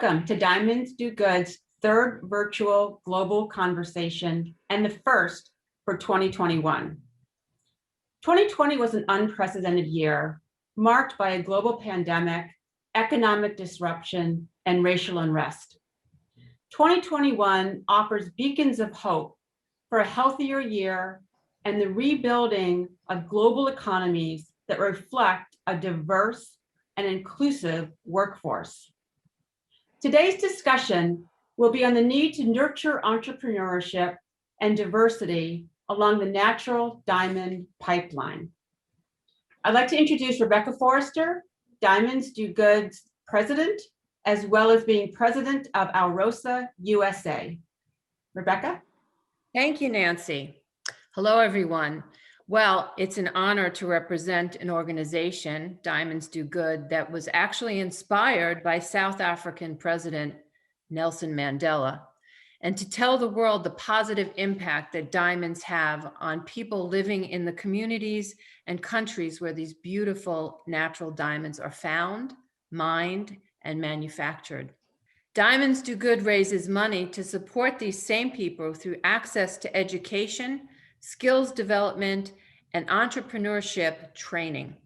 Welcome to Diamonds Do Good's third virtual global conversation and the first for 2021. 2020 was an unprecedented year, marked by a global pandemic, economic disruption, and racial unrest. 2021 offers beacons of hope for a healthier year and the rebuilding of global economies that reflect a diverse and inclusive workforce. Today's discussion will be on the need to nurture entrepreneurship and diversity along the natural diamond pipeline. I'd like to introduce Rebecca Forrester, Diamonds Do Good's president, as well as being president of Alrosa USA. Rebecca? Thank you, Nancy. Hello, everyone. Well, it's an honor to represent an organization, Diamonds Do Good, that was actually inspired by South African President Nelson Mandela, and to tell the world the positive impact that diamonds have on people living in the communities and countries where these beautiful natural diamonds are found, mined, and manufactured. Diamonds Do Good raises money to support these same people through access to education, skills development, and entrepreneurship training.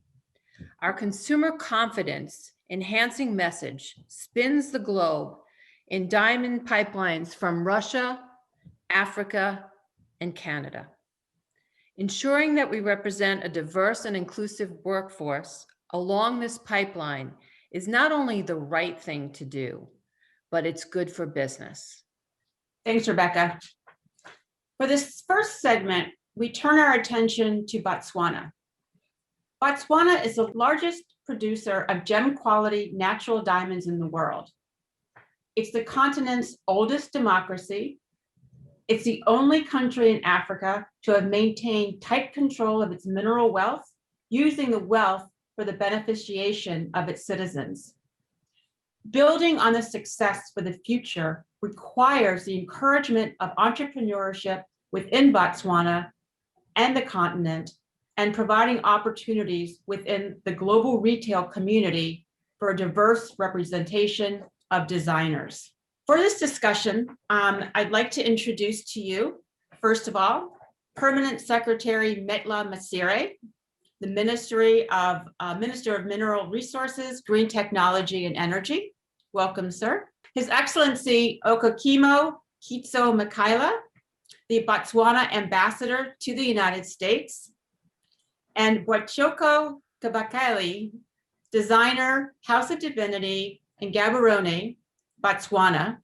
Our consumer confidence enhancing message spins the globe in diamond pipelines from Russia, Africa, and Canada. Ensuring that we represent a diverse and inclusive workforce along this pipeline is not only the right thing to do, but it's good for business. Thanks, Rebecca. For this first segment, we turn our attention to Botswana. Botswana is the largest producer of gem quality natural diamonds in the world. It's the continent's oldest democracy. It's the only country in Africa to have maintained tight control of its mineral wealth, using the wealth for the beneficiation of its citizens. Building on the success for the future requires the encouragement of entrepreneurship within Botswana and the continent, and providing opportunities within the global retail community for a diverse representation of designers. For this discussion, I'd like to introduce to you, first of all, Permanent Secretary Metla Masire, the Minister of Mineral Resources, Green Technology, and Energy. Welcome, sir. His Excellency Okakimo Kitso Makaila, the Botswana Ambassador to the United States, and Bwachoko Kabakali, Designer, House of Divinity in Gaborone, Botswana.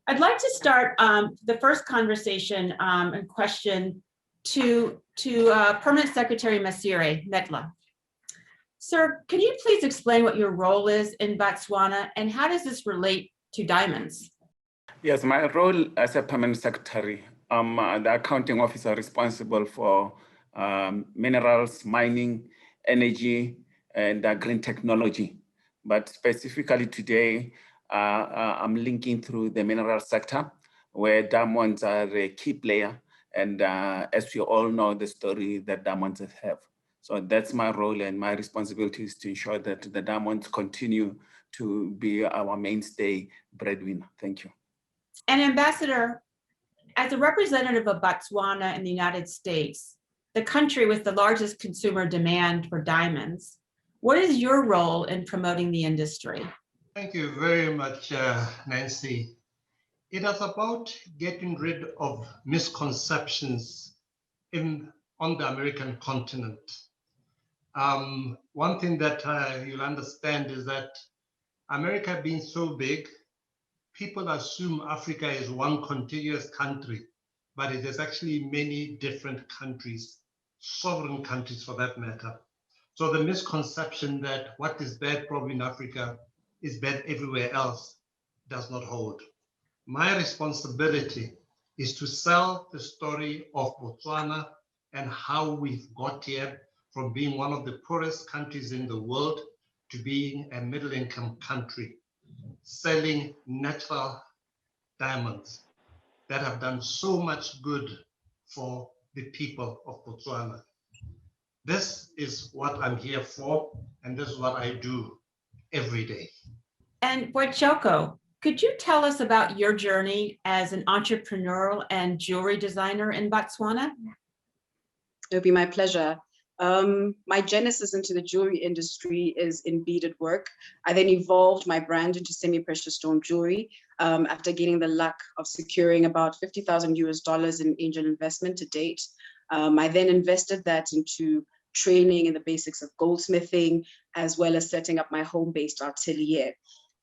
I'd like to start the first conversation and question to Permanent Secretary Masire Metla. Sir, can you please explain what your role is in Botswana and how does this relate to diamonds? Yes, my role as a permanent secretary, I'm the accounting officer responsible for minerals, mining, energy, and green technology. But specifically today, I'm linking through the mineral sector, where diamonds are a key player. And as we all know, the story that diamonds have. So that's my role, and my responsibility is to ensure that the diamonds continue to be our mainstay breadwinner. Thank you. And Ambassador, as a representative of Botswana in the United States, the country with the largest consumer demand for diamonds, what is your role in promoting the industry? Thank you very much, Nancy. It is about getting rid of misconceptions on the American continent. One thing that you'll understand is that America being so big, people assume Africa is one contiguous country, but it is actually many different countries, sovereign countries for that matter. So the misconception that what is bad probably in Africa is bad everywhere else does not hold. My responsibility is to sell the story of Botswana and how we've got here from being one of the poorest countries in the world to being a middle-income country, selling natural diamonds that have done so much good for the people of Botswana. This is what I'm here for, and this is what I do every day. And Bwachoko, Could you tell us about your journey as an entrepreneurial and jewelry designer in Botswana? It would be my pleasure. My genesis into the jewelry industry is in beaded work. I then evolved my brand into semi-precious stone jewelry after gaining the luck of securing about 50,000 US dollars in angel investment to date. I then invested that into training in the basics of goldsmithing, as well as setting up my home-based atelier.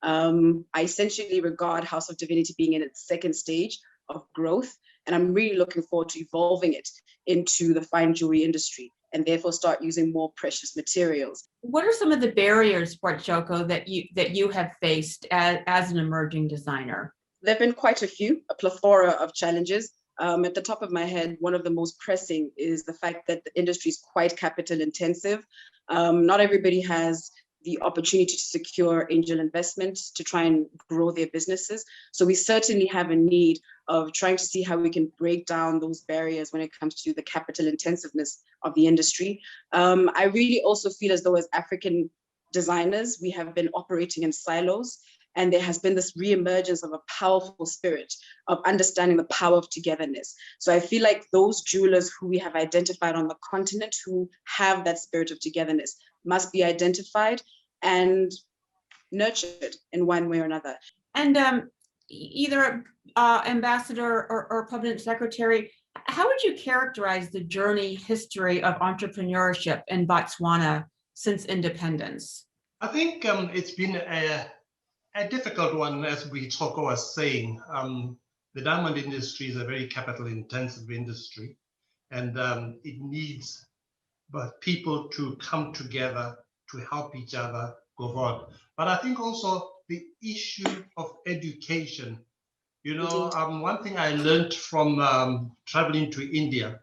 I essentially regard House of Divinity being in its second stage of growth, and I'm really looking forward to evolving it into the fine jewelry industry and therefore start using more precious materials. What are some of the barriers, Joko, that you have faced as an emerging designer? There have been quite a few, a plethora of challenges. At the top of my head, one of the most pressing is the fact that the industry is quite capital intensive. Not everybody has the opportunity to secure angel investments to try and grow their businesses. So we certainly have a need of trying to see how we can break down those barriers when it comes to the capital intensiveness of the industry. I really also feel as though as African designers, we have been operating in silos, and there has been this reemergence of a powerful spirit of understanding the power of togetherness. So I feel like those jewelers who we have identified on the continent who have that spirit of togetherness must be identified and nurtured in one way or another. And either ambassador or permanent secretary, how would you characterize the journey history of entrepreneurship in Botswana since independence? I think it's been a difficult one, as Toko was saying. The diamond industry is a very capital intensive industry, and it needs people to come together to help each other go forward. But I think also the issue of education. You know, one thing I learned from traveling to India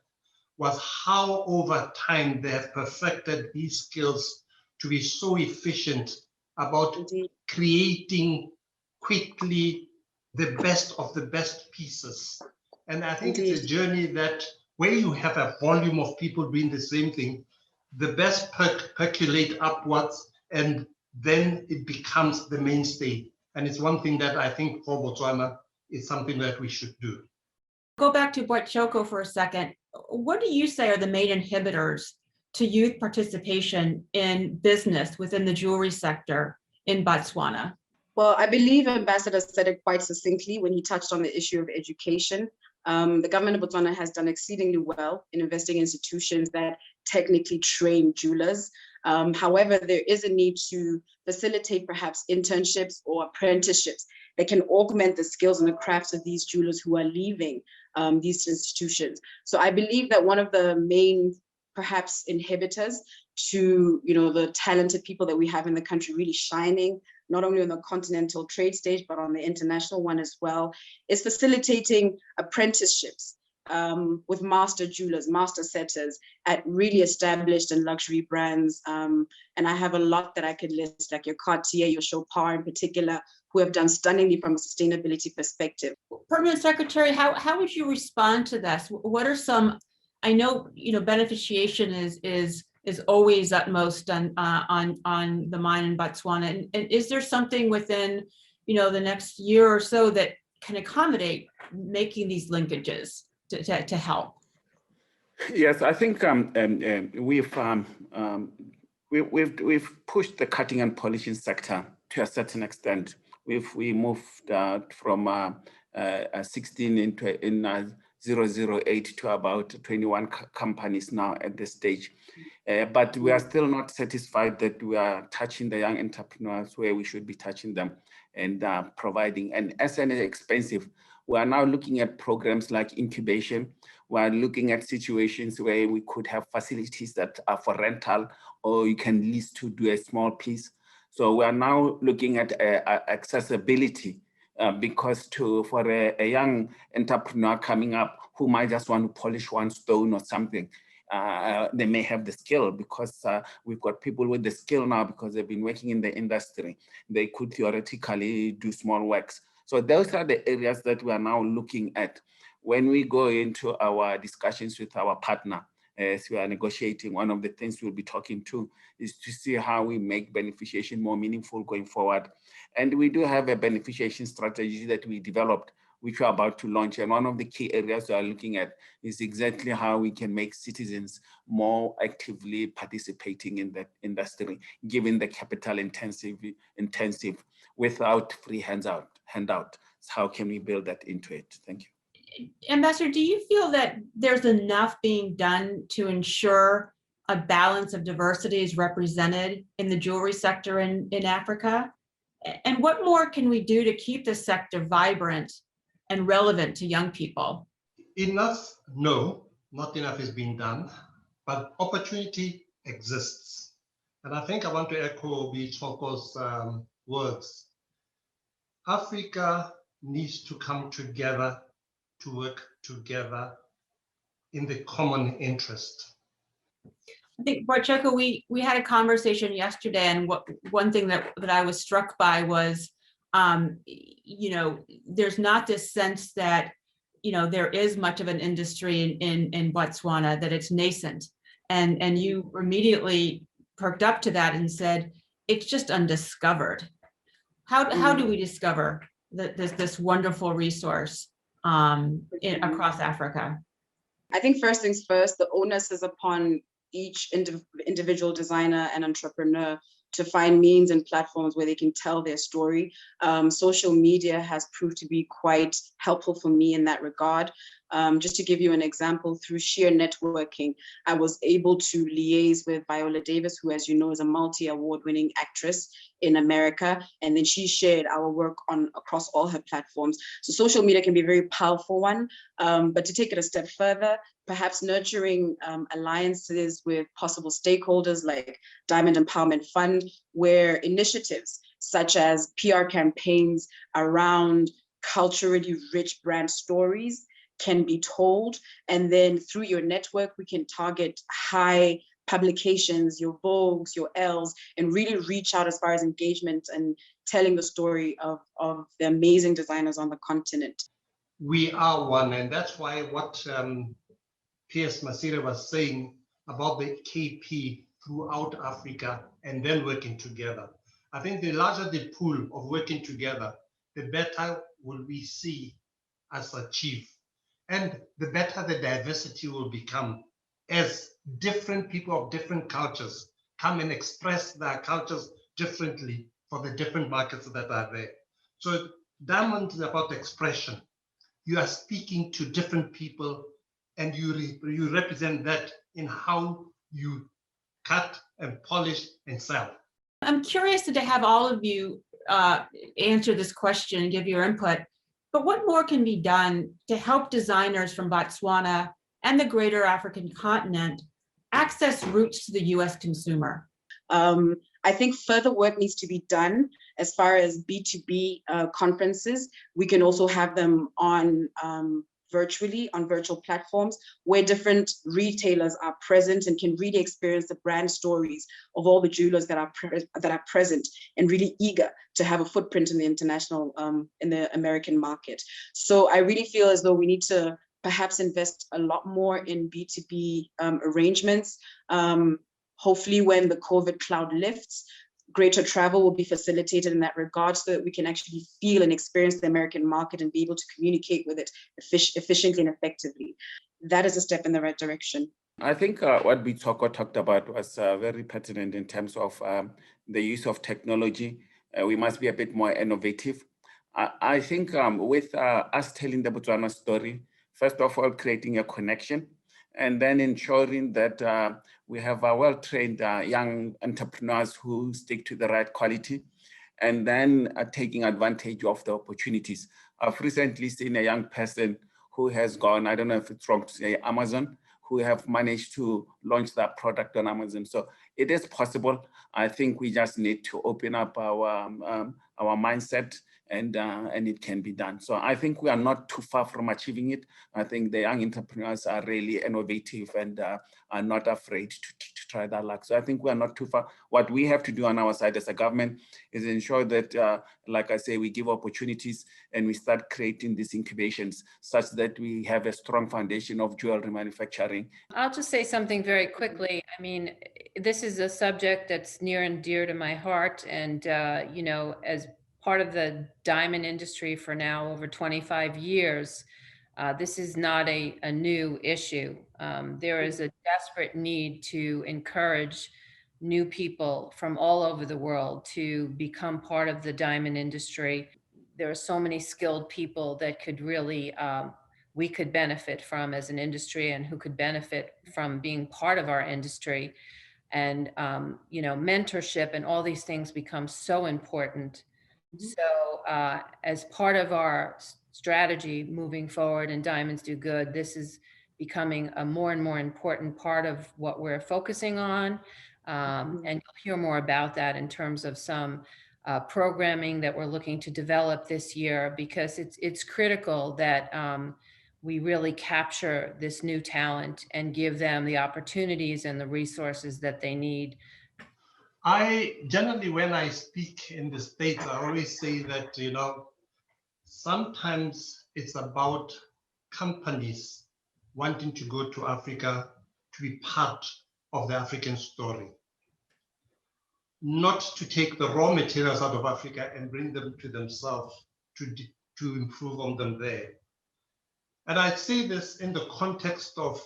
was how over time they have perfected these skills to be so efficient about creating quickly the best of the best pieces. And I think it's a journey that where you have a volume of people doing the same thing, the best percolate upwards, and then it becomes the mainstay. And it's one thing that I think for Botswana is something that we should do. Go back to Botchoko for a second. What do you say are the main inhibitors to youth participation in business within the jewelry sector in Botswana? Well, I believe Ambassador said it quite succinctly when he touched on the issue of education. The government of Botswana has done exceedingly well in investing in institutions that technically train jewelers. However, there is a need to facilitate perhaps internships or apprenticeships that can augment the skills and the crafts of these jewelers who are leaving these institutions. So I believe that one of the main perhaps inhibitors to the talented people that we have in the country really shining, not only on the continental trade stage, but on the international one as well, is facilitating apprenticeships with master jewelers, master setters at really established and luxury brands. And I have a lot that I could list, like your Cartier, your Chopard in particular, who have done stunningly from a sustainability perspective. Permanent Secretary, how would you respond to this? What are some, I know, beneficiation is always utmost on the mind in Botswana. And is there something within, the next year or so that can accommodate making these linkages to help? Yes, I think we've pushed the cutting and polishing sector to a certain extent. We moved from 16 in 008 to about 21 companies now at this stage. But we are still not satisfied that we are touching the young entrepreneurs where we should be touching them and providing. And SN is expensive. We are now looking at programs like incubation. We are looking at situations where we could have facilities that are for rental, or you can lease to do a small piece. So we are now looking at accessibility because for a young entrepreneur coming up who might just want to polish one stone or something, they may have the skill because we've got people with the skill now because they've been working in the industry. They could theoretically do small works. So those are the areas that we are now looking at when we go into our discussions with our partner. as we are negotiating, one of the things we'll be talking to is to see how we make beneficiation more meaningful going forward. And we do have a beneficiation strategy that we developed, which we're about to launch. And one of the key areas we are looking at is exactly how we can make citizens more actively participating in that industry, given the capital intensive without free handout. So how can we build that into it? Thank you. Ambassador, do you feel that there's enough being done to ensure a balance of diversity is represented in the jewelry sector in Africa? And what more can we do to keep the sector vibrant and relevant to young people? Enough, no, not enough is being done, but opportunity exists. And I think I want to echo Choko's words. Africa needs to come together to work together in the common interest. I think, Choko, we had a conversation yesterday, and one thing that I was struck by was, there's not this sense that, there is much of an industry in Botswana, that it's nascent. And you immediately perked up to that and said, it's just undiscovered. How do we discover this wonderful resource across Africa? I think first things first, the onus is upon each individual designer and entrepreneur to find means and platforms where they can tell their story. Social media has proved to be quite helpful for me in that regard. Just to give you an example, through sheer networking, I was able to liaise with Viola Davis, who, as you know, is a multi-award-winning actress in America, and then she shared our work across all her platforms. So social media can be a very powerful one, but to take it a step further, perhaps nurturing alliances with possible stakeholders like Diamond Empowerment Fund, where initiatives such as PR campaigns around culturally rich brand stories can be told. And then through your network, we can target high publications, your Vogues, your L's, and really reach out as far as engagement and telling the story of the amazing designers on the continent. We are one, and that's why what P.S. Masira was saying about the KP throughout Africa and then working together. I think the larger the pool of working together, the better will we see us achieve. And the better the diversity will become as different people of different cultures come and express their cultures differently for the different markets that are there. So Diamond is about expression. You are speaking to different people and you represent that in how you cut and polish and sell. I'm curious to have all of you answer this question and give your input, but what more can be done to help designers from Botswana and the greater African continent access routes to the US consumer? I think further work needs to be done as far as B2B conferences. We can also have them on virtually on virtual platforms where different retailers are present and can really experience the brand stories of all the jewelers that are present and really eager to have a footprint in the international, in the American market. So I really feel as though we need to perhaps invest a lot more in B2B arrangements. Hopefully when the COVID cloud lifts, greater travel will be facilitated in that regard so that we can actually feel and experience the American market and be able to communicate with it efficiently and effectively. That is a step in the right direction. I think what Bitoko talked about was very pertinent in terms of the use of technology. We must be a bit more innovative. I think with us telling the Botswana story, first of all, creating a connection, and then ensuring that we have well-trained young entrepreneurs who stick to the right quality, and then taking advantage of the opportunities. I've recently seen a young person who has gone, I don't know if it's wrong to say Amazon, who have managed to launch that product on Amazon. So it is possible. I think we just need to open up our mindset and it can be done. So I think we are not too far from achieving it. I think the young entrepreneurs are really innovative and are not afraid to try that luck. So I think we are not too far. What we have to do on our side as a government is ensure that, like I say, we give opportunities and we start creating these incubations such that we have a strong foundation of jewelry manufacturing. I'll just say something very quickly. I mean, this is a subject that's near and dear to my heart. And, you know, as part of the diamond industry for now over 25 years, this is not a new issue. There is a desperate need to encourage new people from all over the world to become part of the diamond industry. There are so many skilled people that could really, we could benefit from as an industry, and who could benefit from being part of our industry. And, you know, mentorship and all these things become so important. So as part of our strategy moving forward in Diamonds Do Good, this is becoming a more and more important part of what we're focusing on. And you'll hear more about that in terms of some programming that we're looking to develop this year, because it's critical that we really capture this new talent and give them the opportunities and the resources that they need. I generally, when I speak in the States, I always say that, you know, sometimes it's about companies wanting to go to Africa to be part of the African story, not to take the raw materials out of Africa and bring them to themselves to improve on them there. And I say this in the context of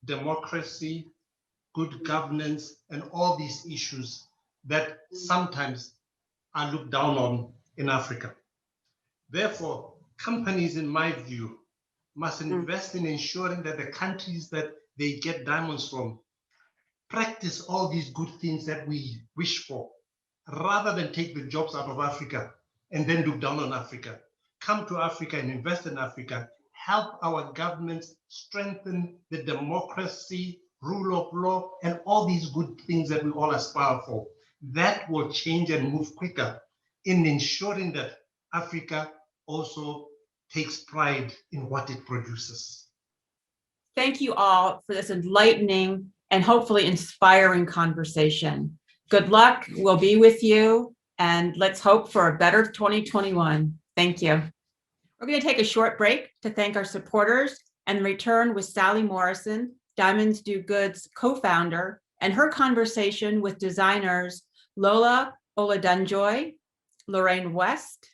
democracy, good governance, and all these issues that sometimes are looked down on in Africa. Therefore, companies, in my view, must invest in ensuring that the countries that they get diamonds from practice all these good things that we wish for, rather than take the jobs out of Africa and then look down on Africa. Come to Africa and invest in Africa. Help our governments strengthen the democracy, rule of law, and all these good things that we all aspire for. That will change and move quicker in ensuring that Africa also takes pride in what it produces. Thank you all for this enlightening and hopefully inspiring conversation. Good luck. We'll be with you, and let's hope for a better 2021. Thank you. We're going to take a short break to thank our supporters and return with Sally Morrison, Diamonds Do Good's co-founder, and her conversation with designers Lola Olatunjoy, Lorraine West,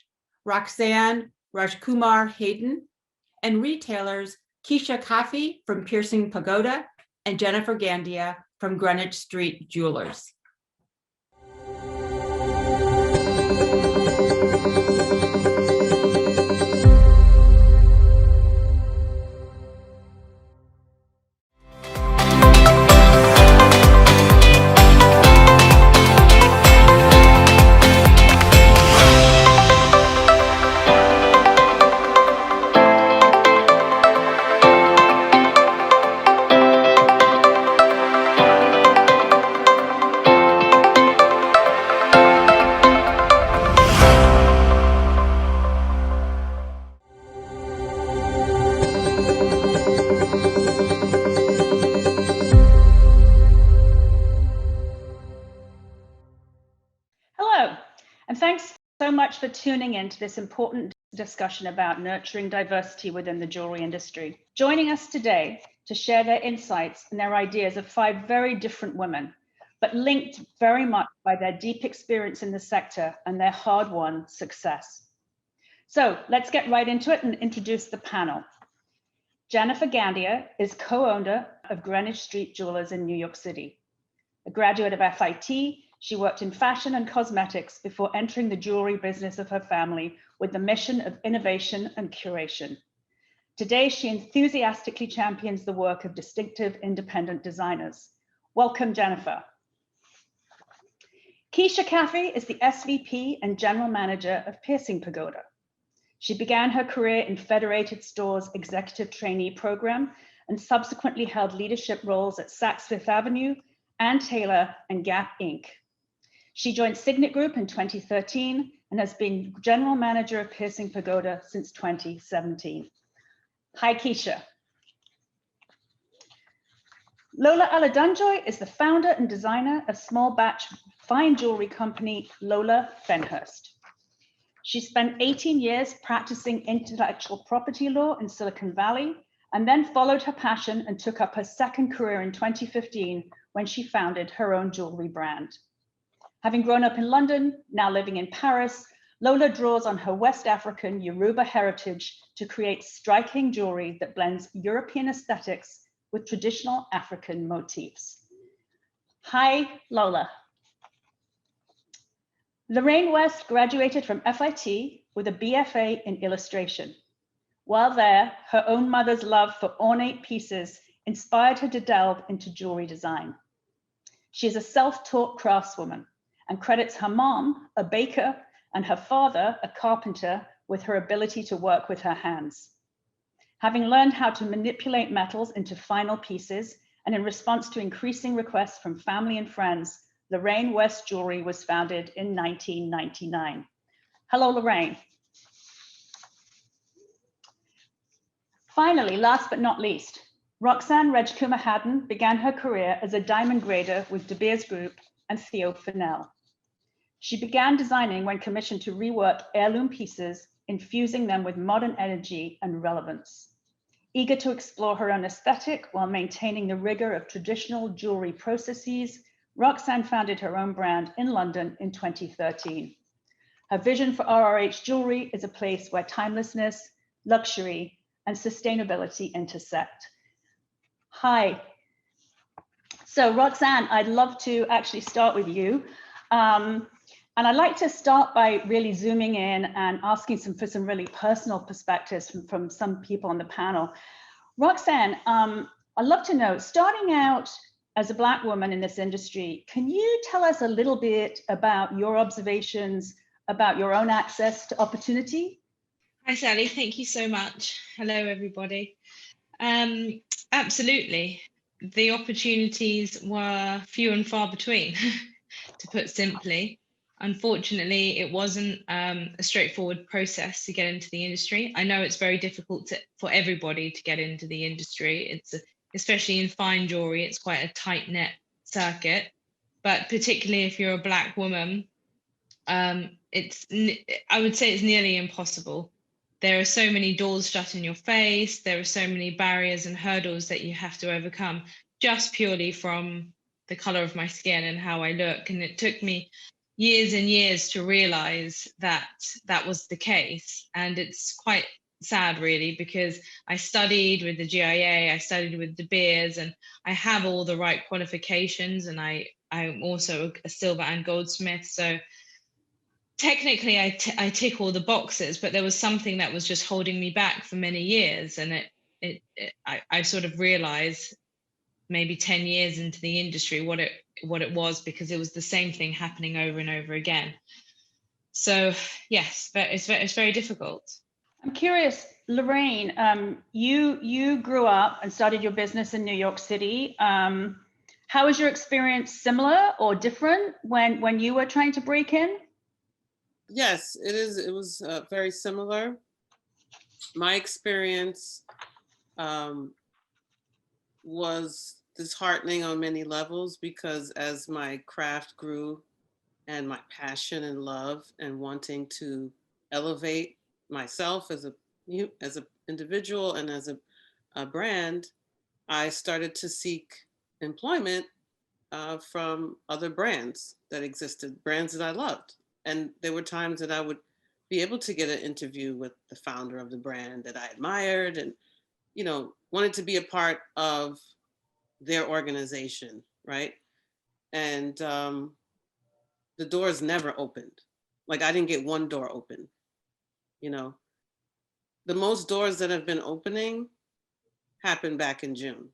Roxanne Rajkumar Hayden, and retailers Keisha Kafi from Piercing Pagoda and Jennifer Gandia from Greenwich Street Jewelers. Hello, and thanks so much for tuning in to this important discussion about nurturing diversity within the jewelry industry. Joining us today to share their insights and their ideas are 5 very different women, but linked very much by their deep experience in the sector and their hard-won success. So let's get right into it and introduce the panel. Jennifer Gandia is co-owner of Greenwich Street Jewelers in New York City. A graduate of FIT, she worked in fashion and cosmetics before entering the jewelry business of her family with the mission of innovation and curation. Today, she enthusiastically champions the work of distinctive independent designers. Welcome, Jennifer. Keisha Kafi is the SVP and General Manager of Piercing Pagoda. She began her career in Federated Stores Executive Trainee Program and subsequently held leadership roles at Saks Fifth Avenue, Ann Taylor, and Gap Inc. She joined Signet Group in 2013 and has been general manager of Piercing Pagoda since 2017. Hi, Keisha. Lola Aladanjoy is the founder and designer of small batch fine jewelry company Lola Fenhurst. She spent 18 years practicing intellectual property law in Silicon Valley, and then followed her passion and took up her second career in 2015 when she founded her own jewelry brand. Having grown up in London, now living in Paris, Lola draws on her West African Yoruba heritage to create striking jewelry that blends European aesthetics with traditional African motifs. Hi, Lola. Lorraine West graduated from FIT with a BFA in illustration. While there, her own mother's love for ornate pieces inspired her to delve into jewelry design. She is a self-taught craftswoman and credits her mom, a baker, and her father, a carpenter, with her ability to work with her hands. Having learned how to manipulate metals into final pieces, and in response to increasing requests from family and friends, Lorraine West Jewelry was founded in 1999. Hello, Lorraine. Finally, last but not least, Roxanne Rejkumar-Haddon began her career as a diamond grader with De Beers Group and Theo Fennell. She began designing when commissioned to rework heirloom pieces, infusing them with modern energy and relevance. Eager to explore her own aesthetic while maintaining the rigor of traditional jewelry processes, Roxanne founded her own brand in London in 2013. Her vision for RRH Jewelry is a place where timelessness, luxury, and sustainability intersect. Hi. So Roxanne, I'd love to actually start with you. And I'd like to start by really zooming in and asking for some really personal perspectives from some people on the panel. Roxanne, I'd love to know, starting out as a Black woman in this industry, can you tell us a little bit about your observations about your own access to opportunity? Hi, Sally. Thank you so much. Hello, everybody. Absolutely. The opportunities were few and far between, to put simply. Unfortunately, it wasn't a straightforward process to get into the industry. I know it's very difficult for everybody to get into the industry. Especially in fine jewelry, it's quite a tight-knit circuit. But particularly if you're a Black woman, I would say it's nearly impossible. There are so many doors shut in your face. There are so many barriers and hurdles that you have to overcome just purely from the color of my skin and how I look. And it took me years and years to realize that that was the case. And it's quite sad, really, because I studied with the GIA, I studied with De Beers, and I have all the right qualifications, and I'm also a silver and goldsmith. So technically I tick all the boxes, but there was something that was just holding me back for many years. And I sort of realized maybe 10 years into the industry what it was, because it was the same thing happening over and over again. So yes, it's very difficult. I'm curious, Lorraine, you grew up and started your business in New York City. How was your experience, similar or different when you were trying to break in? Yes, it is. It was very similar. My experience was disheartening on many levels, because as my craft grew and my passion and love and wanting to elevate myself as an individual and as a brand, I started to seek employment from other brands that existed, brands that I loved. And there were times that I would be able to get an interview with the founder of the brand that I admired and, wanted to be a part of their organization, right? And the doors never opened. Like, I didn't get one door open, The most doors that have been opening happened back in June,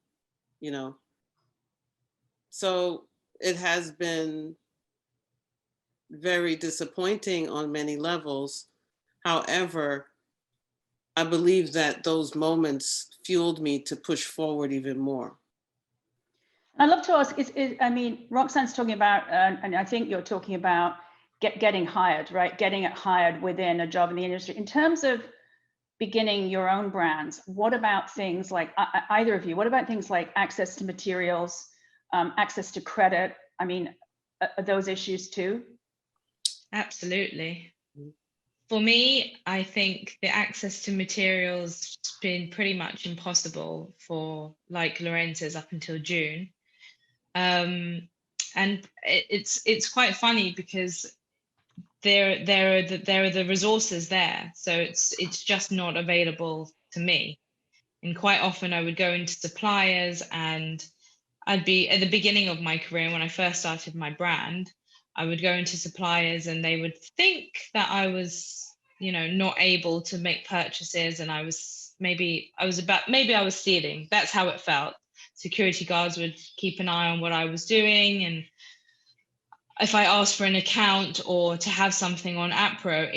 So it has been very disappointing on many levels. However, I believe that those moments fueled me to push forward even more. I'd love to ask, Roxanne's talking about, and I think you're talking about getting hired, right? Getting it hired within a job in the industry. In terms of beginning your own brands, what about things like, either of you, what about things like access to materials, access to credit? I mean, are those issues too? Absolutely. For me, I think the access to materials has been pretty much impossible for like Lorenzo's up until June. And it's quite funny because there are the resources there, so it's just not available to me. And quite often I would go into suppliers, and I'd be at the beginning of my career when I first started my brand, I would go into suppliers and they would think that I was, you know, not able to make purchases, and I was stealing. That's how it felt. Security guards would keep an eye on what I was doing, and if I asked for an account or to have something on AppRo,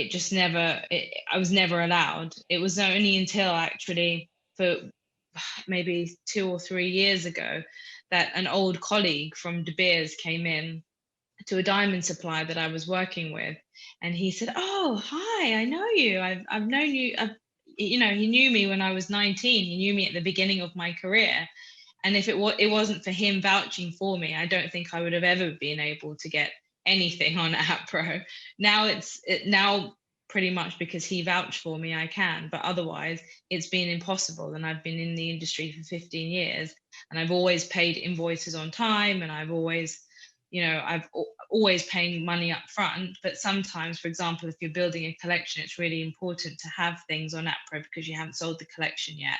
I was never allowed. It was only until actually for maybe 2 or 3 years ago that an old colleague from De Beers came in to a diamond supplier that I was working with, and he said, "Oh, hi, I know you. I've known you." You know, he knew me when I was 19. He knew me at the beginning of my career. And if it wasn't for him vouching for me, I don't think I would have ever been able to get anything on AppRo. Now pretty much because he vouched for me, I can, but otherwise it's been impossible. And I've been in the industry for 15 years, and I've always paid invoices on time, and I've always paying money up front. But sometimes, for example, if you're building a collection, it's really important to have things on AppRo because you haven't sold the collection yet.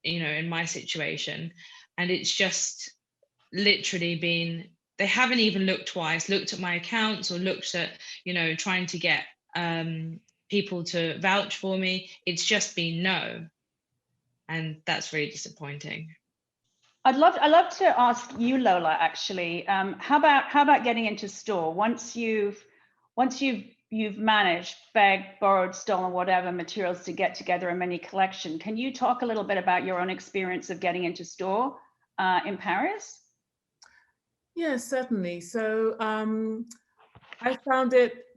In my situation, and it's just literally been, they haven't even looked at my accounts or looked at, trying to get people to vouch for me. It's just been no, and that's really disappointing. I'd love to ask you, Lola, actually, how about getting into store once you've managed begged, borrowed, stolen, whatever materials to get together a mini collection? Can you talk a little bit about your own experience of getting into store in Paris? Yes, certainly. So I found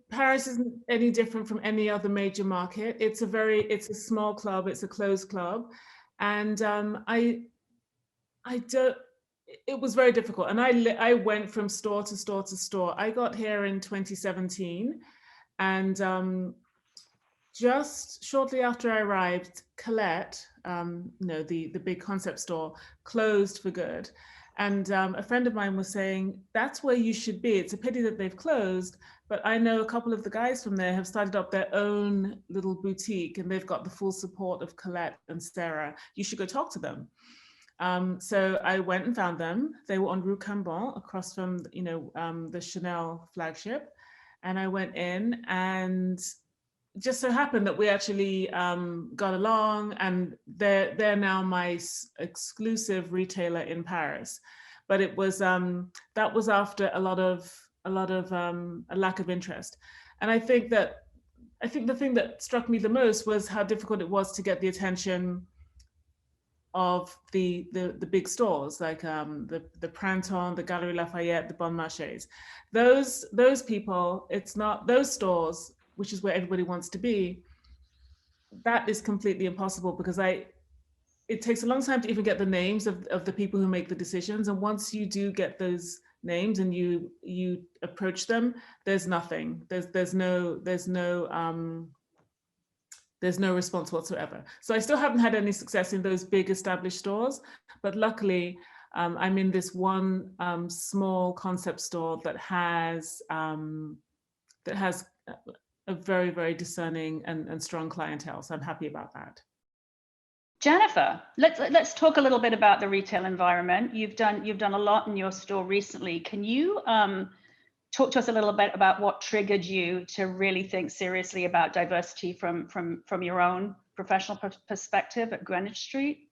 Paris isn't any different from any other major market. It's a small club, it's a closed club. And it was very difficult. And I went from store to store to store. I got here in 2017, and just shortly after I arrived, Colette, the big concept store, closed for good. And a friend of mine was saying, that's where you should be. It's a pity that they've closed, but I know a couple of the guys from there have started up their own little boutique, and they've got the full support of Colette and Sarah. You should go talk to them. So I went and found them. They were on Rue Cambon, across from the Chanel flagship. And I went in, and just so happened that we actually got along, and they're now my exclusive retailer in Paris. But it was that was after a lack of interest. And I think the thing that struck me the most was how difficult it was to get the attention of the big stores, like the Printemps, the Galeries Lafayette, the Bon Marchés. Those people, it's not those stores, which is where everybody wants to be. That is completely impossible, because it takes a long time to even get the names of the people who make the decisions. And once you do get those names and you approach them, there's nothing. There's no response whatsoever. So I still haven't had any success in those big established stores, but luckily I'm in this one small concept store that has a very, very discerning and strong clientele. So I'm happy about that. Jennifer, let's talk a little bit about the retail environment. You've done a lot in your store recently. Can you talk to us a little bit about what triggered you to really think seriously about diversity from your own professional perspective at Greenwich Street?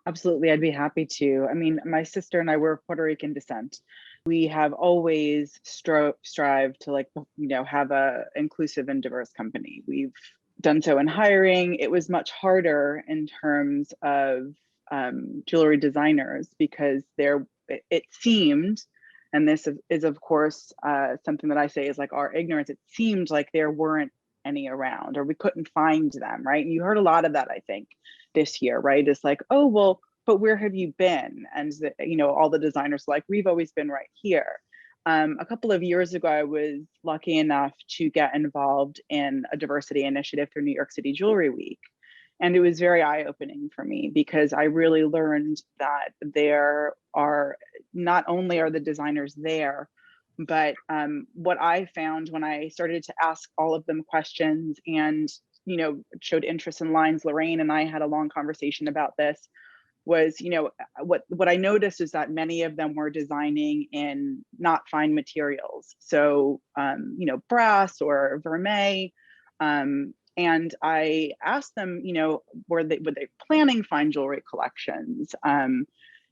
Absolutely, I'd be happy to. I mean, my sister and I were of Puerto Rican descent. We have always strived to have a inclusive and diverse company. We've done so in hiring. It was much harder in terms of jewelry designers, because it seemed, and this is of course something that I say is like our ignorance. It seemed like there weren't any around, or we couldn't find them, right? And you heard a lot of that, I think, this year, right? It's like, oh, well, but where have you been? And all the designers like, we've always been right here. A couple of years ago, I was lucky enough to get involved in a diversity initiative through New York City Jewelry Week. And it was very eye-opening for me, because I really learned that there are, not only are the designers there, but what I found when I started to ask all of them questions and, showed interest in lines, Lorraine and I had a long conversation about this, was, what I noticed is that many of them were designing in not fine materials. So, brass or vermeil. And I asked them, were they planning fine jewelry collections?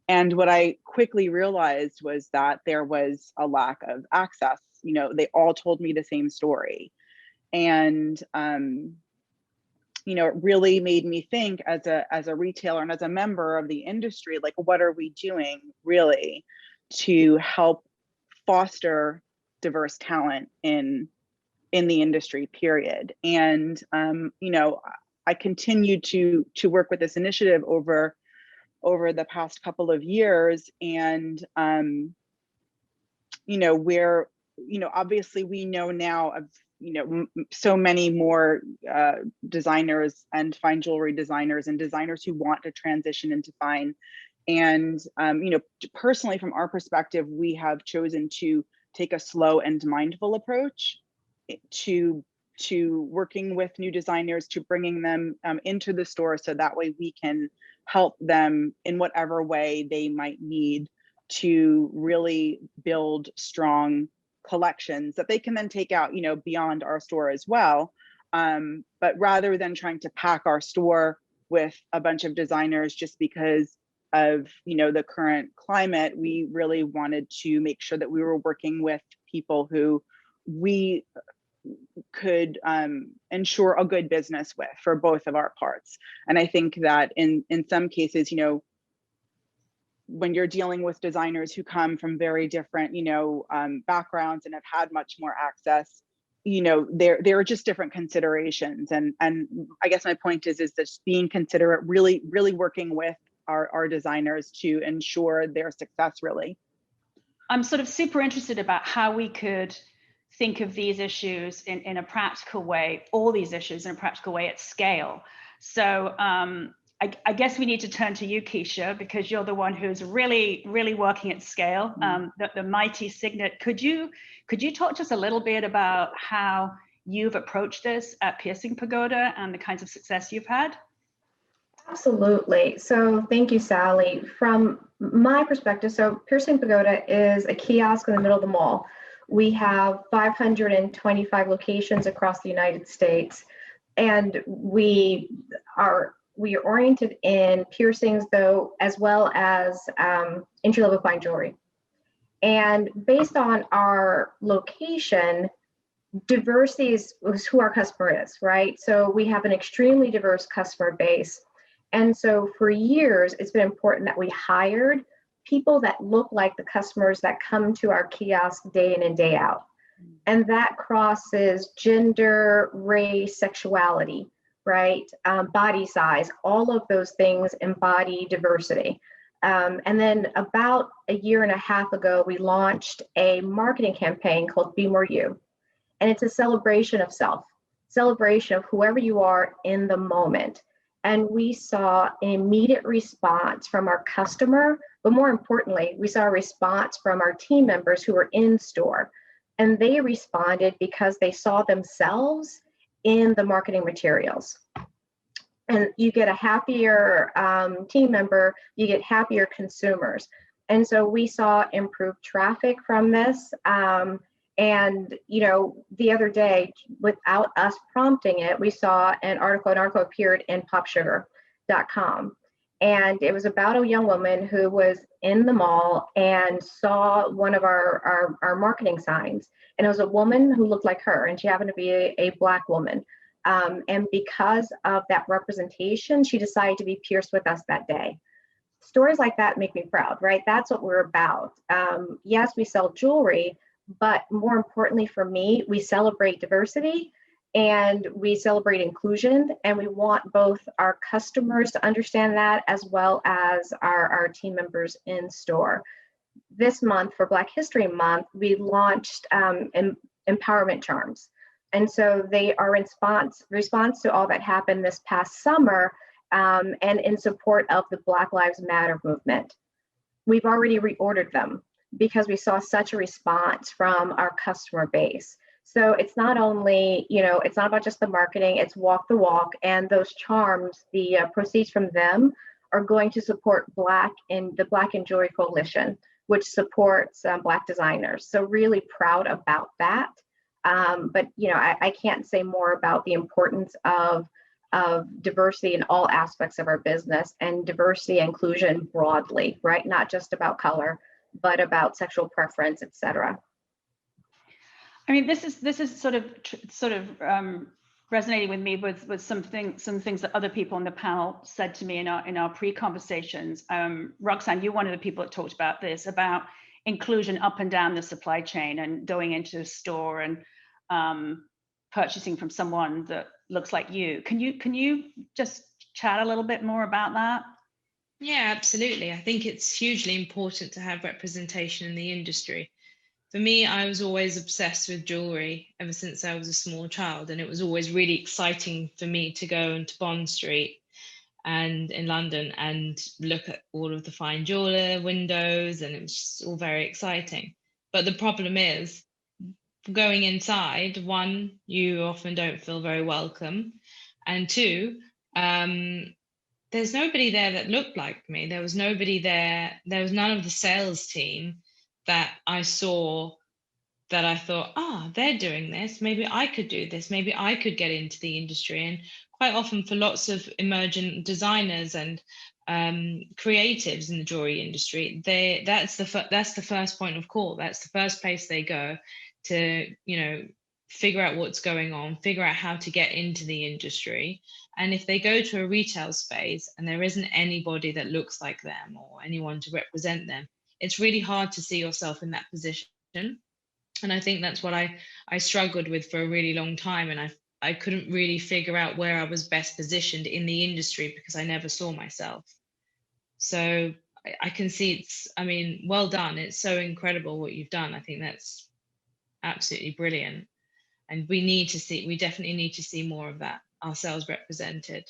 And what I quickly realized was that there was a lack of access. They all told me the same story. And, it really made me think as a retailer and as a member of the industry, like, what are we doing really to help foster diverse talent in the industry, period. And, I continued to work with this initiative over the past couple of years. And, where, obviously we know now of, so many more designers and fine jewelry designers and designers who want to transition into fine. And, personally, from our perspective, we have chosen to take a slow and mindful approach to working with new designers, to bringing them into the store, so that way we can help them in whatever way they might need to really build strong collections that they can then take out, beyond our store as well. But rather than trying to pack our store with a bunch of designers just because of, the current climate, we really wanted to make sure that we were working with people who we could ensure a good business with for both of our parts. And I think that in some cases, when you're dealing with designers who come from very different, backgrounds and have had much more access, there are just different considerations. And I guess my point is just being considerate, really, really working with our designers to ensure their success, really. I'm sort of super interested about how we could think of these issues in a practical way, all these issues in a practical way at scale. So I guess we need to turn to you, Keisha, because you're the one who's really, really working at scale, the mighty Signet. Could you talk to us a little bit about how you've approached this at Piercing Pagoda and the kinds of success you've had? Absolutely. So thank you, Sally. From my perspective, so Piercing Pagoda is a kiosk in the middle of the mall. We have 525 locations across the United States, and we are oriented in piercings, though, as well as entry-level fine jewelry. And based on our location, diversity is who our customer is, right? So we have an extremely diverse customer base. And so for years, it's been important that we hired people that look like the customers that come to our kiosk day in and day out. And that crosses gender, race, sexuality, right? Body size, all of those things embody diversity. And then about a year and a half ago, we launched a marketing campaign called Be More You. And it's a celebration of self, celebration of whoever you are in the moment. And we saw an immediate response from our customer, but more importantly, we saw a response from our team members who were in store. And they responded because they saw themselves in the marketing materials. And you get a happier team member, you get happier consumers. And so we saw improved traffic from this. And, the other day, without us prompting it, we saw an article appeared in popsugar.com. And it was about a young woman who was in the mall and saw one of our marketing signs. And it was a woman who looked like her, and she happened to be a Black woman. And because of that representation, she decided to be pierced with us that day. Stories like that make me proud, right? That's what we're about. Yes, we sell jewelry, but more importantly for me, we celebrate diversity and we celebrate inclusion, and we want both our customers to understand that as well as our team members in store. This month, for Black History Month, we launched empowerment charms. And so they are in response to all that happened this past summer, and in support of the Black Lives Matter movement. We've already reordered them because we saw such a response from our customer base. So it's not only, it's not about just the marketing, it's walk the walk. And those charms, the proceeds from them are going to support the Black in Jewelry Coalition, which supports Black designers. So really proud about that. But I can't say more about the importance of diversity in all aspects of our business, and diversity and inclusion broadly, right? Not just about color, but about sexual preference, et cetera. I mean, this is sort of resonating with me with some things that other people on the panel said to me in our pre-conversations. Roxanne, you're one of the people that talked about this, about inclusion up and down the supply chain and going into a store and purchasing from someone that looks like you. Can you just chat a little bit more about that? Yeah, absolutely. I think it's hugely important to have representation in the industry. For me, I was always obsessed with jewelry ever since I was a small child, and it was always really exciting for me to go into Bond Street and in London and look at all of the fine jeweler windows, and it was just all very exciting. But the problem is, going inside, one, you often don't feel very welcome, and two, there's nobody there that looked like me. There was nobody there. There was none of the sales team that I saw that I thought, they're doing this. Maybe I could do this. Maybe I could get into the industry. And quite often for lots of emergent designers and creatives in the jewelry industry, that's the first point of call. That's the first place they go to, figure out what's going on, figure out how to get into the industry. And if they go to a retail space and there isn't anybody that looks like them or anyone to represent them, it's really hard to see yourself in that position. And I think that's what I struggled with for a really long time. And I couldn't really figure out where I was best positioned in the industry because I never saw myself. So I can see well done. It's so incredible what you've done. I think that's absolutely brilliant. And we definitely need to see more of that, ourselves represented.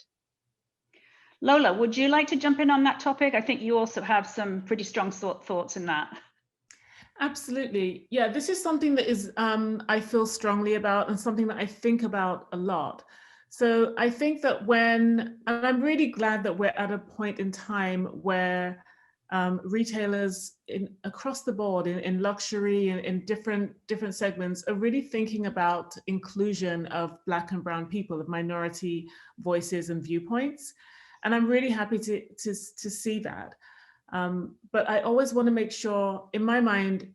Lola, would you like to jump in on that topic? I think you also have some pretty strong thoughts in that. Absolutely. Yeah, this is something that is I feel strongly about, and something that I think about a lot. So I think that and I'm really glad that we're at a point in time where retailers across the board in luxury and in different segments are really thinking about inclusion of Black and brown people, of minority voices and viewpoints. And I'm really happy to see that. But I always want to make sure, in my mind,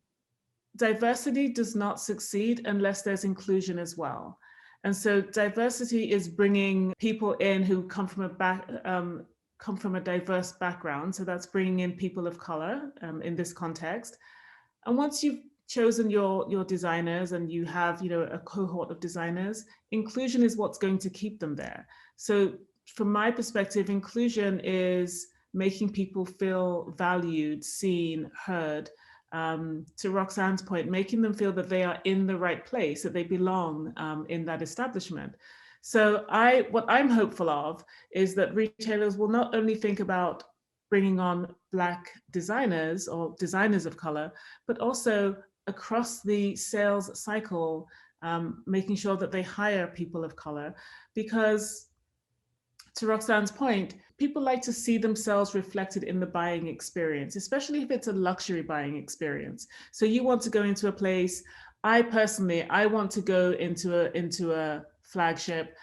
diversity does not succeed unless there's inclusion as well. And so diversity is bringing people in who come from a diverse background. So that's bringing in people of color in this context. And once you've chosen your designers and you have a cohort of designers, inclusion is what's going to keep them there. So from my perspective, inclusion is making people feel valued, seen, heard. To Roxanne's point, making them feel that they are in the right place, that they belong in that establishment. So what I'm hopeful of is that retailers will not only think about bringing on Black designers or designers of color, but also across the sales cycle, making sure that they hire people of color, because to Roxanne's point, people like to see themselves reflected in the buying experience, especially if it's a luxury buying experience. So you want to go into a place. I want to go into a flagship,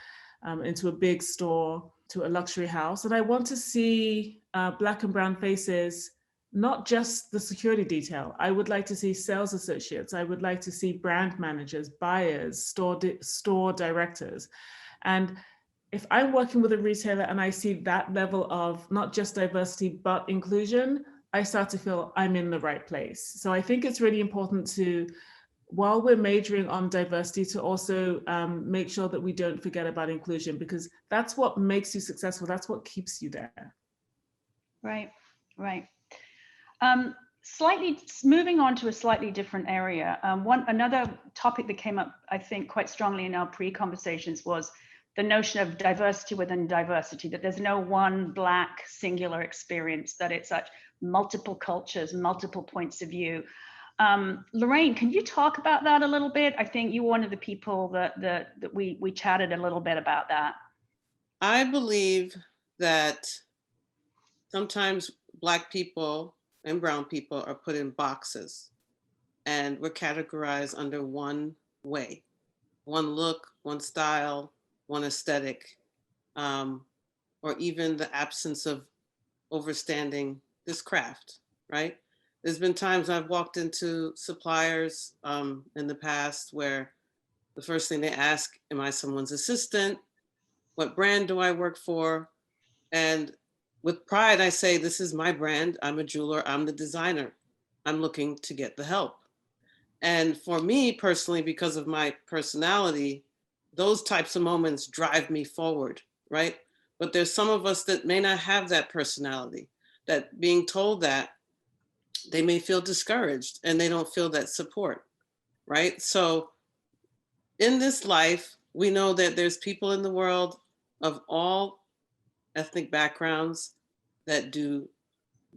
into a big store, to a luxury house, and I want to see Black and brown faces, not just the security detail. I would like to see sales associates. I would like to see brand managers, buyers, store directors, and if I'm working with a retailer and I see that level of not just diversity, but inclusion, I start to feel I'm in the right place. So I think it's really important to, while we're majoring on diversity, to also make sure that we don't forget about inclusion, because that's what makes you successful. That's what keeps you there. Right, right. Slightly moving on to a slightly different area. Another topic that came up, I think, quite strongly in our pre-conversations was the notion of diversity within diversity, that there's no one Black singular experience, that it's such multiple cultures, multiple points of view. Lorraine, can you talk about that a little bit? I think you were one of the people that we chatted a little bit about that. I believe that sometimes Black people and brown people are put in boxes and we're categorized under one way, one look, one style, one aesthetic, or even the absence of understanding this craft, right? There's been times I've walked into suppliers in the past where the first thing they ask, am I someone's assistant? What brand do I work for? And with pride, I say, this is my brand. I'm a jeweler, I'm the designer. I'm looking to get the help. And for me personally, because of my personality, those types of moments drive me forward, right? But there's some of us that may not have that personality, that being told that they may feel discouraged and they don't feel that support, right? So in this life, we know that there's people in the world of all ethnic backgrounds that do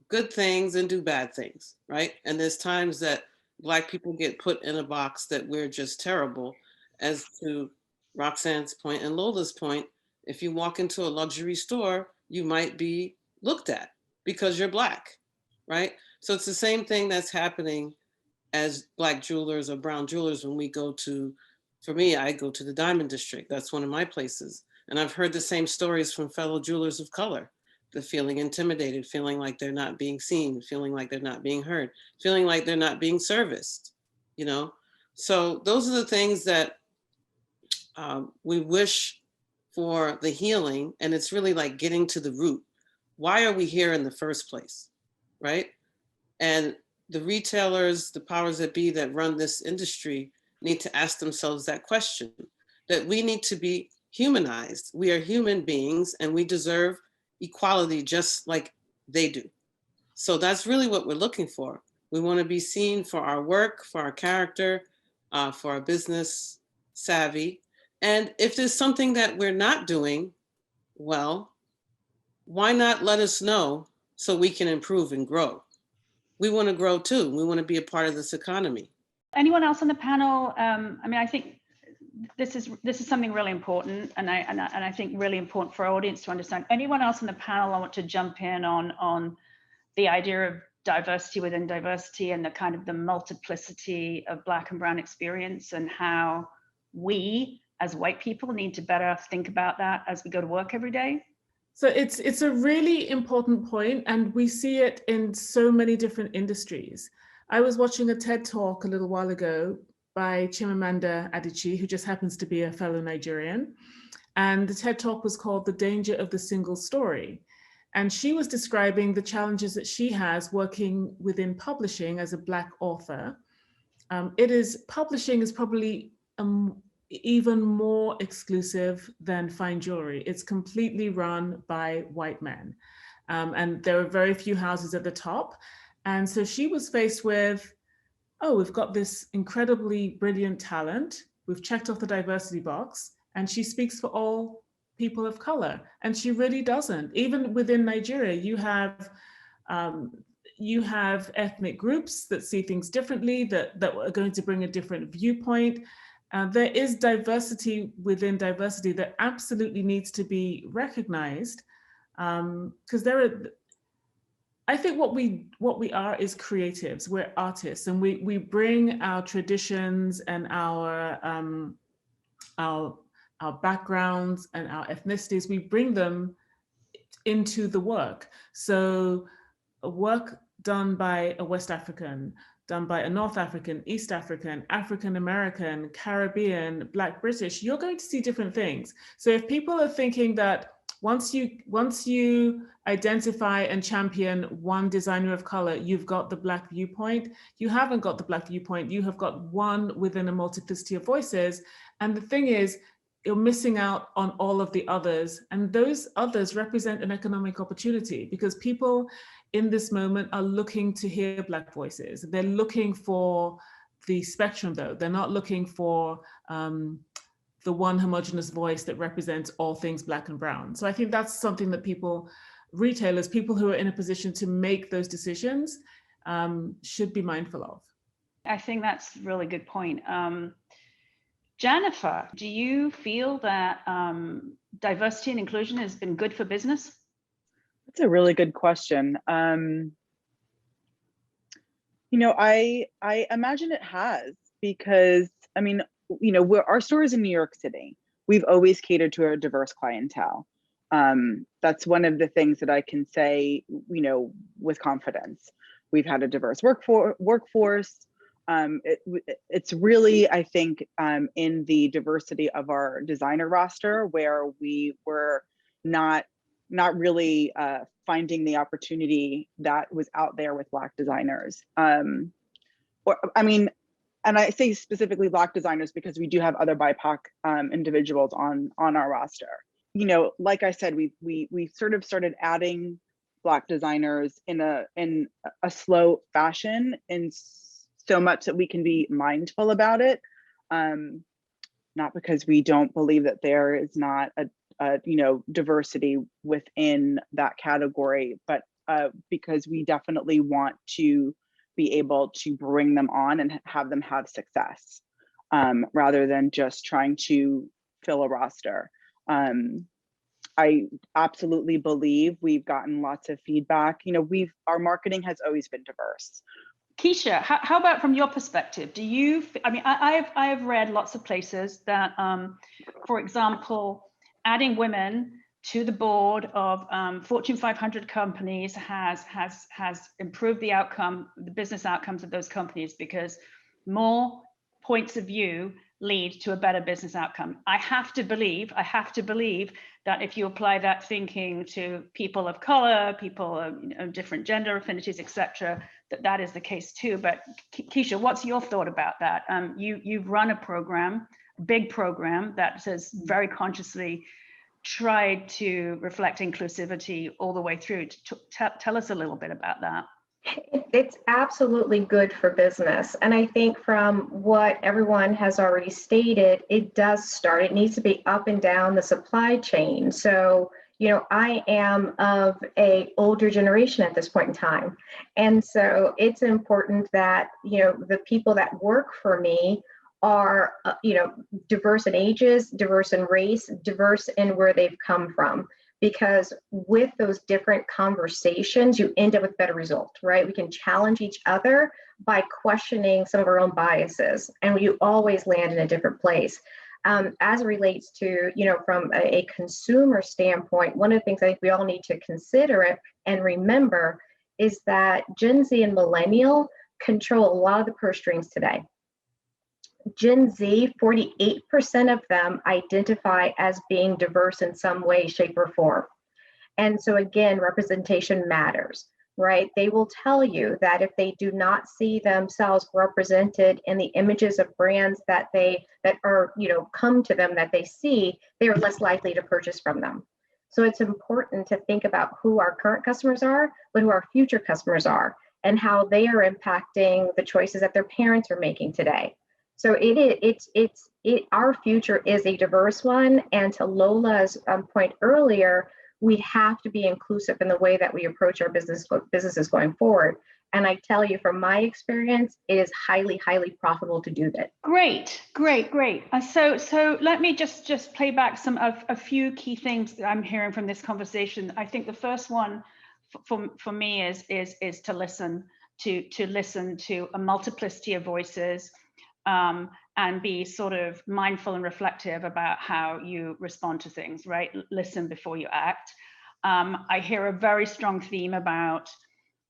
good things and do bad things, right? And there's times that Black people get put in a box that we're just terrible. As to Roxanne's point and Lola's point, if you walk into a luxury store, you might be looked at because you're Black, right? So it's the same thing that's happening as Black jewelers or brown jewelers when we go to, for me, I go to the Diamond District. That's one of my places. And I've heard the same stories from fellow jewelers of color. The feeling intimidated, feeling like they're not being seen, feeling like they're not being heard, feeling like they're not being serviced, you know? So those are the things that we wish for the healing. And it's really like getting to the root. Why are we here in the first place, right? And the retailers, the powers that be that run this industry need to ask themselves that question, that we need to be humanized. We are human beings and we deserve equality just like they do. So that's really what we're looking for. We want to be seen for our work, for our character, for our business savvy. And if there's something that we're not doing well, why not let us know so we can improve and grow? We want to grow too. We want to be a part of this economy. Anyone else on the panel? I mean, I think this is something really important, and I think really important for our audience to understand. Anyone else on the panel I want to jump in on the idea of diversity within diversity and the kind of the multiplicity of Black and brown experience, and how we as white people need to better think about that as we go to work every day? So it's a really important point, and we see it in so many different industries. I was watching a TED talk a little while ago by Chimamanda Adichie, who just happens to be a fellow Nigerian. And the TED talk was called The Danger of the Single Story. And she was describing the challenges that she has working within publishing as a Black author. Publishing is probably even more exclusive than fine jewelry. It's completely run by white men. And there are very few houses at the top. And so she was faced with, oh, we've got this incredibly brilliant talent. We've checked off the diversity box, and she speaks for all people of color. And she really doesn't. Even within Nigeria, you have ethnic groups that see things differently, that are going to bring a different viewpoint. There is diversity within diversity that absolutely needs to be recognized, because I think what we are is creatives. We're artists, and we bring our traditions and our backgrounds and our ethnicities. We bring them into the work. So, work done by a West African, done by a North African, East African, African American, Caribbean, Black British, you're going to see different things. So if people are thinking that once you identify and champion one designer of color, you've got the Black viewpoint, you haven't got the Black viewpoint, you have got one within a multiplicity of voices. And the thing is, you're missing out on all of the others. And those others represent an economic opportunity, because people in this moment are looking to hear Black voices. They're looking for the spectrum though. They're not looking for the one homogenous voice that represents all things Black and brown. So I think that's something that people, retailers, people who are in a position to make those decisions should be mindful of. I think that's a really good point. Jennifer, do you feel that diversity and inclusion has been good for business? That's a really good question. You know, I imagine it has, because I mean, you know, our store is in New York City. We've always catered to a diverse clientele. That's one of the things that I can say, you know, with confidence. We've had a diverse workforce. It's really, I think, in the diversity of our designer roster where we were not really finding the opportunity that was out there with Black designers. And I say specifically Black designers because we do have other BIPOC individuals on our roster. You know, like I said, we sort of started adding Black designers in a slow fashion, and so much that we can be mindful about it. Not because we don't believe that there is not a you know, diversity within that category, but because we definitely want to be able to bring them on and have them have success, rather than just trying to fill a roster. I absolutely believe we've gotten lots of feedback. You know, our marketing has always been diverse. Keisha, how about from your perspective? Do you, I mean, I have read lots of places that, for example, adding women to the board of Fortune 500 companies has improved the outcome, the business outcomes of those companies, because more points of view lead to a better business outcome. I have to believe that if you apply that thinking to people of color, people of different gender affinities, etc., that is the case too. But Keisha, what's your thought about that? You've run a program, a big program that has very consciously tried to reflect inclusivity all the way through. Tell us a little bit about that. It's absolutely good for business. And I think from what everyone has already stated, it does start, it needs to be up and down the supply chain. So, you know, I am of an older generation at this point in time. And so it's important that, you know, the people that work for me are, you know, diverse in ages, diverse in race, diverse in where they've come from. Because with those different conversations, you end up with better results, right? We can challenge each other by questioning some of our own biases, and you always land in a different place. As it relates to, you know, from a consumer standpoint, one of the things I think we all need to consider it and remember is that Gen Z and Millennial control a lot of the purse strings today. Gen Z, 48% of them identify as being diverse in some way, shape, or form. And so again, representation matters, right? They will tell you that if they do not see themselves represented in the images of brands that are, you know, come to them, that they see, they are less likely to purchase from them. So it's important to think about who our current customers are, but who our future customers are, and how they are impacting the choices that their parents are making today. So our future is a diverse one. And to Lola's point earlier, we have to be inclusive in the way that we approach our businesses going forward. And I tell you from my experience, it is highly, highly profitable to do that. Great. So let me just play back a few key things that I'm hearing from this conversation. I think the first one for me is to listen to a multiplicity of voices. And be sort of mindful and reflective about how you respond to things, right? Listen before you act. I hear a very strong theme about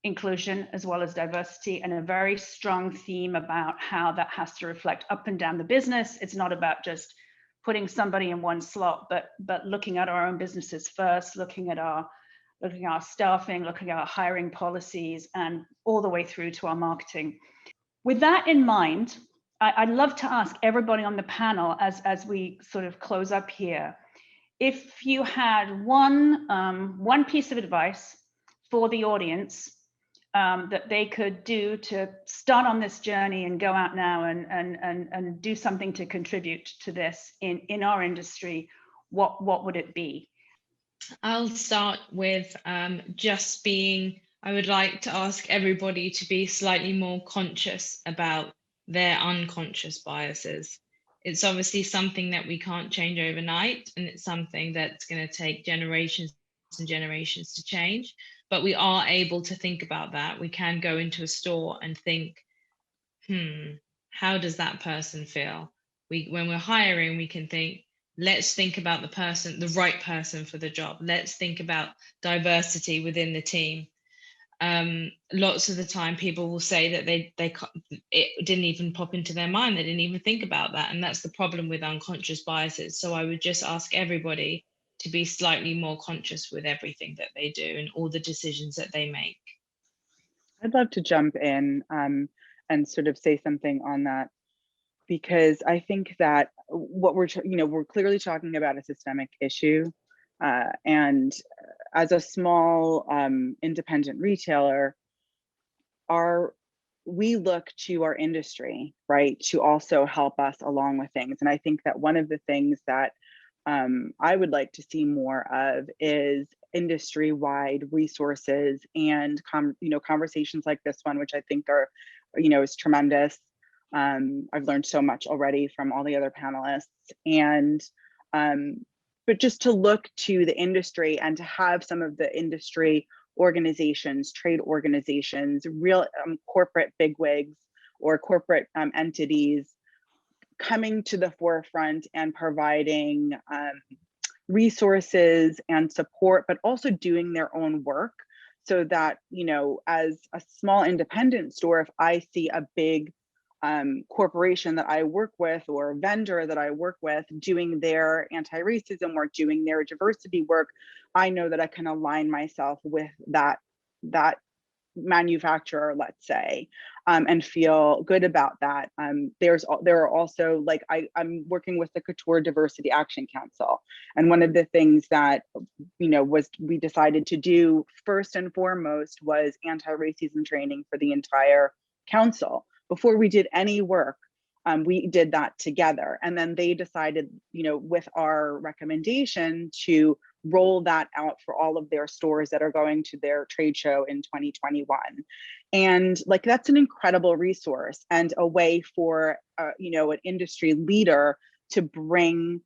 inclusion as well as diversity, and a very strong theme about how that has to reflect up and down the business. It's not about just putting somebody in one slot, but looking at our own businesses first, looking at our staffing, looking at our hiring policies, and all the way through to our marketing. With that in mind, I'd love to ask everybody on the panel as we sort of close up here, if you had one piece of advice for the audience that they could do to start on this journey and go out now and do something to contribute to this in our industry, what would it be? I'll start with I would like to ask everybody to be slightly more conscious about their unconscious biases. It's obviously something that we can't change overnight, and it's something that's going to take generations and generations to change, but we are able to think about that. We can go into a store and think, how does that person feel? When we're hiring, we can think, let's think about the right person for the job. Let's think about diversity within the team. Lots of the time people will say that it didn't even pop into their mind. They didn't even think about that. And that's the problem with unconscious biases. So I would just ask everybody to be slightly more conscious with everything that they do and all the decisions that they make. I'd love to jump in and sort of say something on that, because I think that what we're clearly talking about a systemic issue. And as a small independent retailer, we look to our industry, right, to also help us along with things. And I think that one of the things that I would like to see more of is industry-wide resources and conversations like this one, which I think are, is tremendous. I've learned so much already from all the other panelists, and but just to look to the industry and to have some of the industry organizations, trade organizations, real corporate bigwigs or corporate entities coming to the forefront and providing resources and support, but also doing their own work, so that, as a small independent store, if I see a big corporation that I work with or vendor that I work with doing their anti-racism work, doing their diversity work, I know that I can align myself with that manufacturer, let's say, and feel good about that. There are also, like, I'm working with the Couture Diversity Action Council, and one of the things that we decided to do first and foremost was anti-racism training for the entire council. Before we did any work, we did that together, and then they decided, with our recommendation, to roll that out for all of their stores that are going to their trade show in 2021. And that's an incredible resource and a way for an industry leader to bring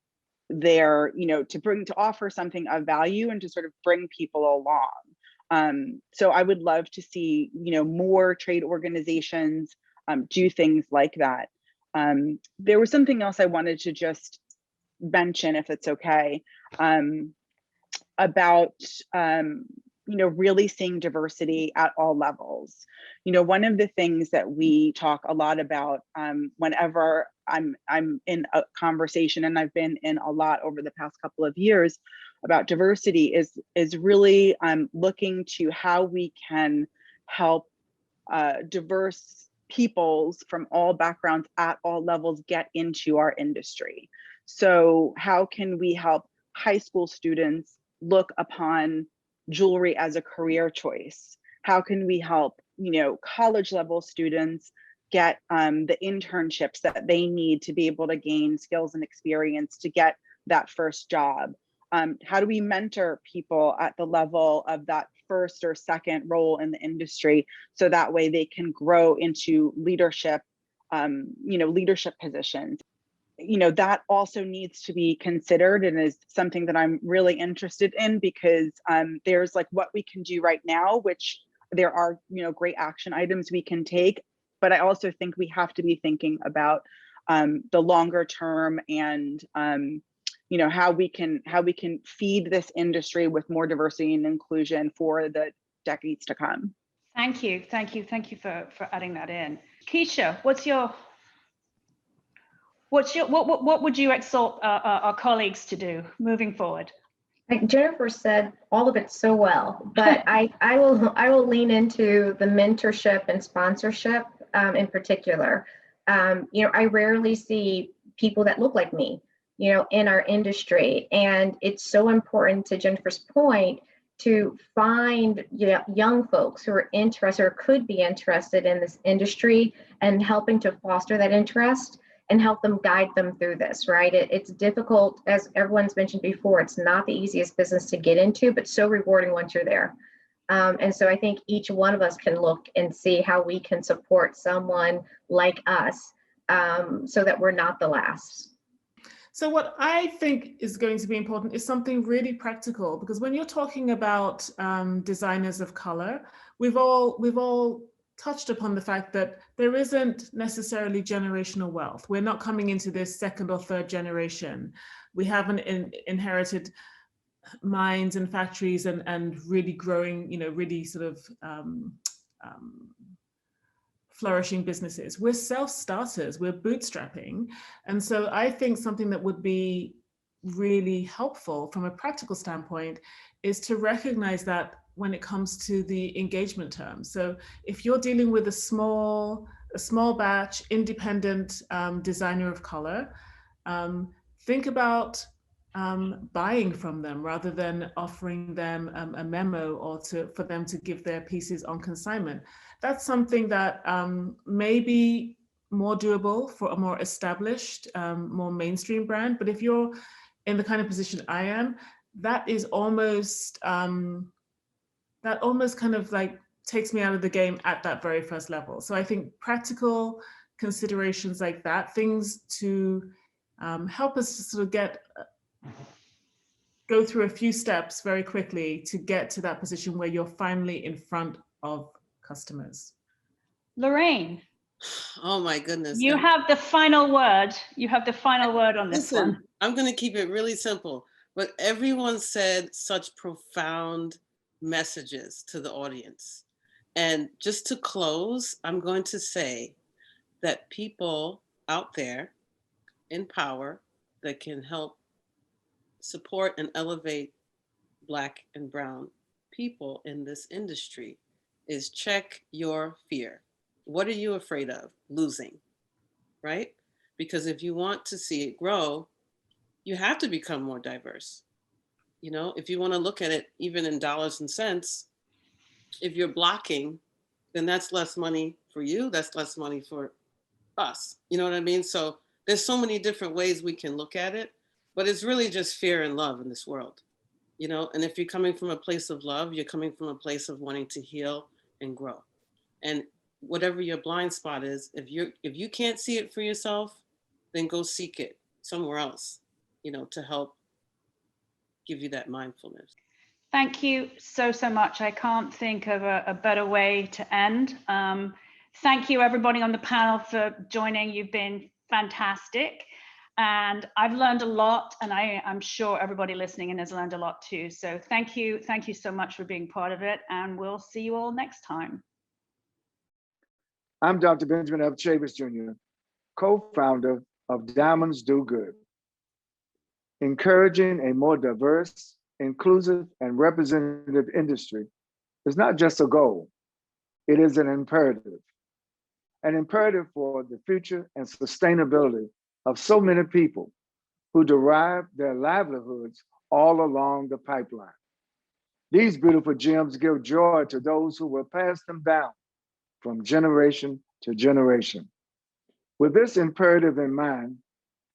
to offer something of value and to sort of bring people along. So I would love to see more trade organizations do things like that. There was something else I wanted to just mention, if it's okay, about really seeing diversity at all levels. One of the things that we talk a lot about whenever I'm in a conversation, and I've been in a lot over the past couple of years about diversity, is really looking to how we can help diverse peoples from all backgrounds at all levels get into our industry. So how can we help high school students look upon jewelry as a career choice? How can we help, college level students get the internships that they need to be able to gain skills and experience to get that first job? How do we mentor people at the level of that first or second role in the industry, so that way they can grow into leadership, leadership positions? That also needs to be considered, and is something that I'm really interested in, because there's what we can do right now, which there are great action items we can take, but I also think we have to be thinking about the longer term, and how we can feed this industry with more diversity and inclusion for the decades to come. Thank you for adding that in. Keisha, what would you exhort our colleagues to do moving forward? Like Jennifer said all of it so well, but I will lean into the mentorship and sponsorship in particular. I rarely see people that look like me, in our industry, and it's so important, to Jennifer's point, to find young folks who are interested or could be interested in this industry, and helping to foster that interest and help them, guide them through this, right? It's difficult, as everyone's mentioned before, it's not the easiest business to get into, but so rewarding once you're there. And so I think each one of us can look and see how we can support someone like us, so that we're not the last. So what I think is going to be important is something really practical, because when you're talking about designers of color, we've all touched upon the fact that there isn't necessarily generational wealth. We're not coming into this second or third generation. We haven't inherited mines and factories and really growing, really sort of flourishing businesses. We're self-starters, we're bootstrapping. And so I think something that would be really helpful from a practical standpoint is to recognize that when it comes to the engagement terms. So if you're dealing with a small batch, independent designer of color, think about buying from them rather than offering them a memo or for them to give their pieces on consignment. That's something that may be more doable for a more established, more mainstream brand. But if you're in the kind of position I am, that is almost, that almost kind of like takes me out of the game at that very first level. So I think practical considerations like that, things to help us to sort of go through a few steps very quickly to get to that position where you're finally in front of customers. Lorraine. Oh my goodness. You have the final word. You have the final word on this one. I'm going to keep it really simple, but everyone said such profound messages to the audience. And just to close, I'm going to say that people out there in power that can help support and elevate Black and Brown people in this industry is check your fear. What are you afraid of? Losing, right? Because if you want to see it grow, you have to become more diverse. If you want to look at it even in dollars and cents, if you're blocking, then that's less money for you, that's less money for us. You know what I mean? So there's so many different ways we can look at it, but it's really just fear and love in this world. And if you're coming from a place of love, you're coming from a place of wanting to heal and grow. And whatever your blind spot is, if you can't see it for yourself, then go seek it somewhere else, to help give you that mindfulness. Thank you so much. I can't think of a better way to end. Thank you everybody on the panel for joining. You've been fantastic. And I've learned a lot, and I'm sure everybody listening in has learned a lot too. So thank you so much for being part of it, and we'll see you all next time. I'm Dr. Benjamin F. Chavis Jr., co-founder of Diamonds Do Good. Encouraging a more diverse, inclusive, and representative industry is not just a goal, it is an imperative for the future and sustainability of so many people who derive their livelihoods all along the pipeline. These beautiful gems give joy to those who will pass them down from generation to generation. With this imperative in mind,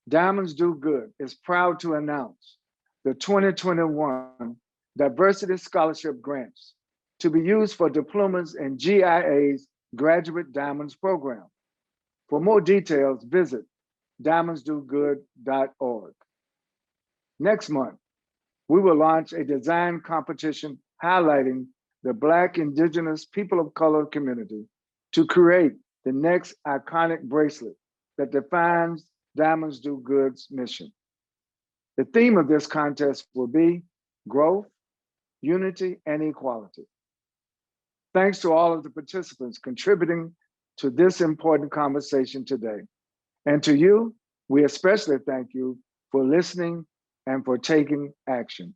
Diamonds Do Good is proud to announce the 2021 Diversity Scholarship Grants to be used for diplomas in GIA's Graduate Diamonds Program. For more details, visit diamondsdogood.org. Next month, we will launch a design competition highlighting the Black, Indigenous, people of color community to create the next iconic bracelet that defines Diamonds Do Good's mission. The theme of this contest will be growth, unity, and equality. Thanks to all of the participants contributing to this important conversation today. And to you, we especially thank you for listening and for taking action.